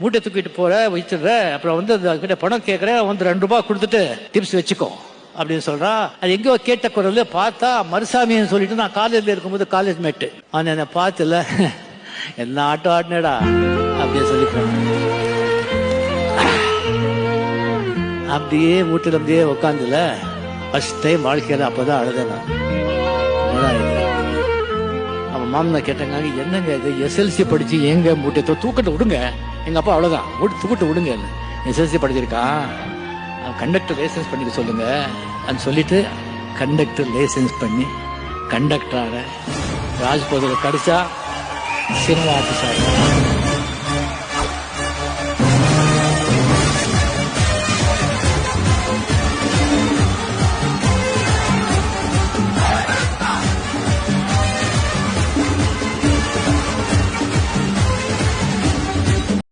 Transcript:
மூட்டை தூக்கிட்டு போற வச்சிடுற, அப்புறம் வந்து கிட்ட பணம் கேட்கற, வந்து 2 ரூபாய் கொடுத்துட்டு டிப்ஸ் வச்சுக்கோ அப்படின்னு சொல்றா. அது எங்கேயோ கேட்ட குரல் பார்த்தா மருசாமின்னு சொல்லிட்டு நான் காலேஜ்ல இருக்கும்போது காலேஜ் மேட்டு அவன் என்னை பார்த்துல என்ன ஆட்டம் ஆடினடா அப்படியே சொல்லிப்பேன். அப்படியே வீட்டுல அப்படியே உட்காந்துல ஃபர்ஸ்ட் டைம் வாழ்க்கையில அப்பதான் அழுதேன் நான். அவன் மாமனா கேட்டாங்க, என்னங்க இது எஸ்எல்சி படிச்சு எங்க மூட்டை தூக்கிட்டு விடுங்க. எங்க அப்பா அவ்வளவுதான் தூக்கிட்டு விடுங்க. எஸ்எல்சி படிச்சிருக்கான், கண்டக்டர் லைசன்ஸ் பண்ணிக்க சொல்லுங்க அப்படின்னு சொல்லிட்டு கண்டக்டர் லைசன்ஸ் பண்ணி கண்டக்டராக ராஜ்போதில் கிடைச்சா சினிமா ஆஃபீஸாக